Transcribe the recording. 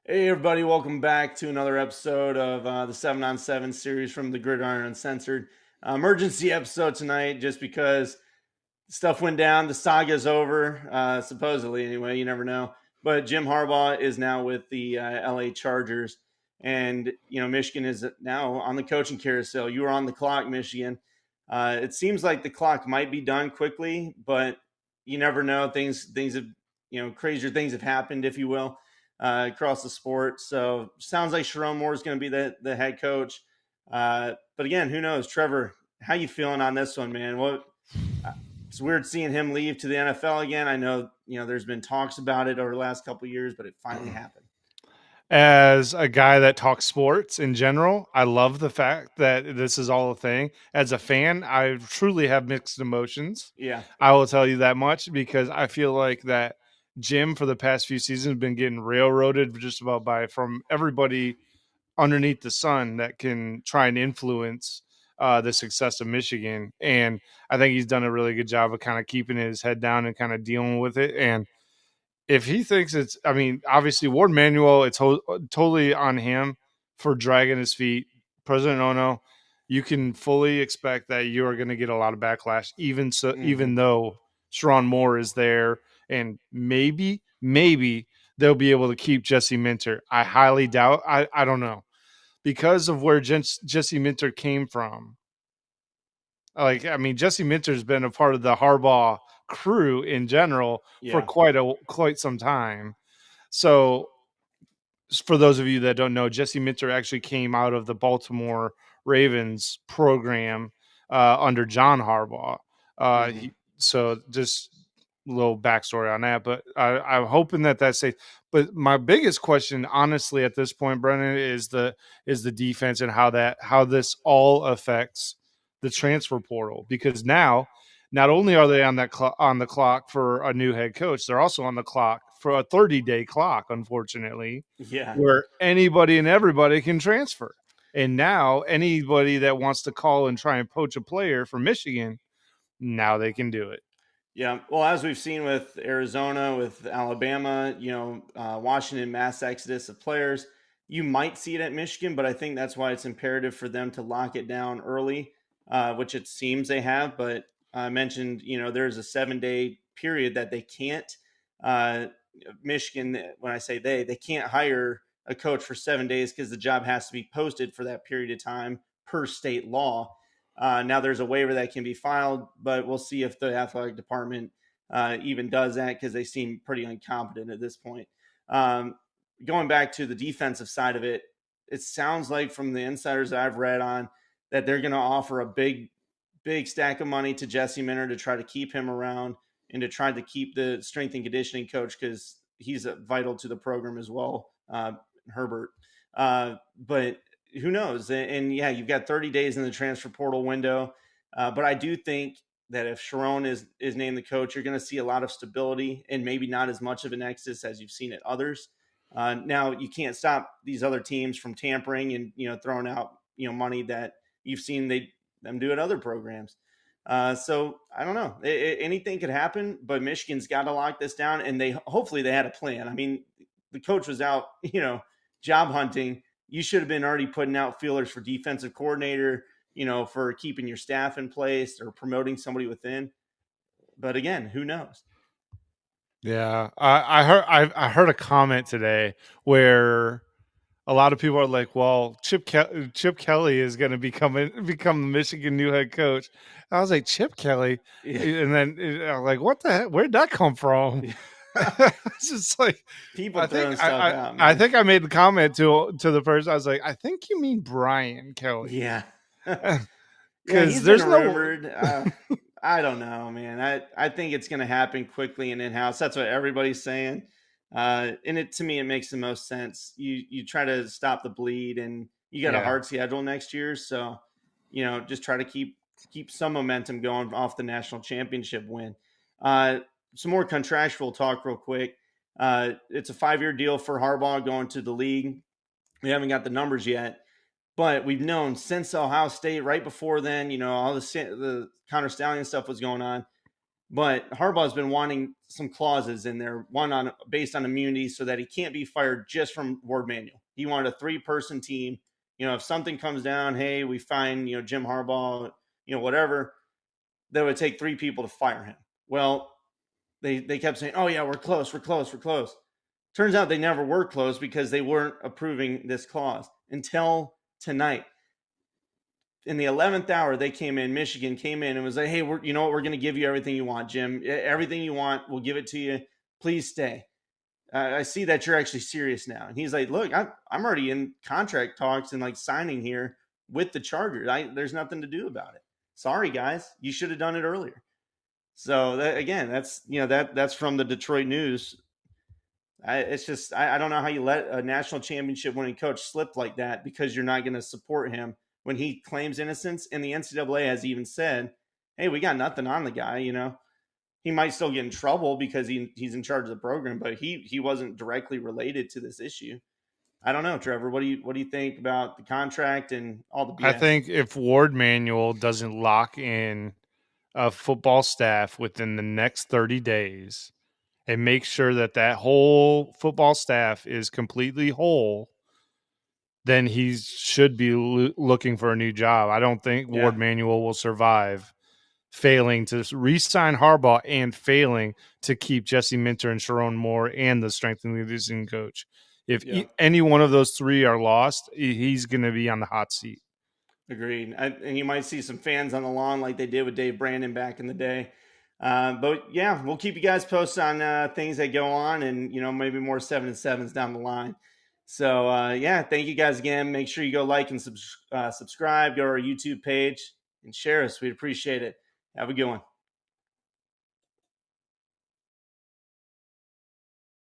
Hey, everybody, welcome back to another episode of the 7 on 7 series from the Gridiron Uncensored. Emergency episode tonight just because stuff went down. The saga's over, supposedly, anyway. You never know. But Jim Harbaugh is now with the LA Chargers. And, Michigan is now on the coaching carousel. You were on the clock, Michigan. It seems like the clock might be done quickly, but you never know. Things have, crazier things have happened, if you will, across the sport. So sounds like Sharon Moore is going to be the head coach. But again, who knows? Trevor, how you feeling on this one, man? It's weird seeing him leave to the NFL again. I know, there's been talks about it over the last couple of years, but it finally happened. As a guy that talks sports in general, I love the fact that this is all a thing. As a fan, I truly have mixed emotions. Yeah. I will tell you that much because I feel like that Jim for the past few seasons has been getting railroaded just about by from everybody underneath the sun that can try and influence the success of Michigan. And I think he's done a really good job of kind of keeping his head down and kind of dealing with it. And if he thinks it's, I mean, obviously Ward Manuel, it's totally on him for dragging his feet. President Ono, you can fully expect that you are going to get a lot of backlash, Mm-hmm. even though Sharon Moore is there, and maybe they'll be able to keep Jesse Minter. I highly doubt. I don't know because of where Jesse Minter came from. Like, I mean, Jesse Minter's been a part of the Harbaugh crew in general for Yeah. quite some time. So, for those of you that don't know, Jesse Minter actually came out of the Baltimore Ravens program under John Harbaugh. Mm-hmm. So, just a little backstory on that. But I'm hoping that that's safe. But my biggest question, honestly, at this point, Brennan, is the defense and how this all affects the transfer portal, because now not only are they on the clock for a new head coach, they're also on the clock for a 30-day clock, unfortunately, Yeah. where anybody and everybody can transfer. And now anybody that wants to call and try and poach a player from Michigan, now they can do it. Yeah. Well, as we've seen with Arizona, with Alabama, Washington, mass exodus of players, you might see it at Michigan, but I think that's why it's imperative for them to lock it down early, which it seems they have. But I mentioned, there's a 7 day period that they can't. Uh, Michigan, when I say they can't hire a coach for 7 days because the job has to be posted for that period of time per state law. Now there's a waiver that can be filed, but we'll see if the athletic department even does that because they seem pretty incompetent at this point. Um, Going back to the defensive side of it, it sounds like from the insiders that I've read on that they're going to offer a big stack of money to Jesse Minter to try to keep him around and to try to keep the strength and conditioning coach because he's vital to the program as well, Herbert. But who knows? And yeah, you've got 30 days in the transfer portal window. But I do think that if Sharon is named the coach, you're going to see a lot of stability and maybe not as much of an exodus as you've seen at others. Now you can't stop these other teams from tampering and throwing out money that you've seen them do at other programs. So I don't know. Anything could happen, but Michigan's got to lock this down, and hopefully they had a plan. I mean, the coach was out, job hunting. You should have been already putting out feelers for defensive coordinator, for keeping your staff in place or promoting somebody within. But again, who knows? Yeah, I heard a comment today where a lot of people are like, "Well, Chip Kelly is going to become the Michigan new head coach." I was like, "Chip Kelly," Yeah. and then I'm like, "What the heck? Where'd that come from?" It's just like People I think throwing stuff out, I man. think I made the comment to the person. I was like, "I think you mean Brian Kelly," Yeah. Yeah, because he's been there's no. rumored. I don't know, man. I think it's going to happen quickly and in house. That's what everybody's saying. And it to me, it makes the most sense. You try to stop the bleed, and you got a Yeah. hard schedule next year, so just try to keep some momentum going off the national championship win. Uh, some more contractual talk, real quick. It's a 5 year deal for Harbaugh going to the league. We haven't got the numbers yet, but we've known since Ohio State, right before then, all the Connor Stallion stuff was going on. But Harbaugh's been wanting some clauses in there, one on based on immunity, so that he can't be fired just from Ward Manuel. He wanted a 3-person team. If something comes down, hey, we find Jim Harbaugh, whatever, that would take 3 people to fire him. Well, they kept saying, oh yeah, we're close, we're close, we're close. Turns out they never were close because they weren't approving this clause until tonight. In the 11th hour, they came in. Michigan came in and was like, "Hey, you know what? We're going to give you everything you want, Jim. Everything you want, we'll give it to you. Please stay. I see that you're actually serious now." And he's like, "Look, I'm already in contract talks and like signing here with the Chargers. There's nothing to do about it. Sorry, guys, you should have done it earlier." So again, that's from the Detroit News. It's just I don't know how you let a national championship winning coach slip like that because you're not going to support him when he claims innocence. And the NCAA has even said, "Hey, we got nothing on the guy. He might still get in trouble because he's in charge of the program, but he wasn't directly related to this issue." I don't know, Trevor. What do you think about the contract and all the I BS? think if Ward Manuel doesn't lock in a football staff within the next 30 days and make sure that that whole football staff is completely whole, then he should be looking for a new job. I don't think Yeah, Ward Manuel will survive failing to re-sign Harbaugh and failing to keep Jesse Minter and Sharon Moore and the strength and conditioning coach. If yeah. any one of those 3 are lost, he's going to be on the hot seat. Agreed. And you might see some fans on the lawn like they did with Dave Brandon back in the day. But yeah, we'll keep you guys posted on things that go on, and maybe more 7-7s down the line. So yeah, thank you guys again. Make sure you go like and subscribe. Go to our YouTube page and share us. We'd appreciate it. Have a good one.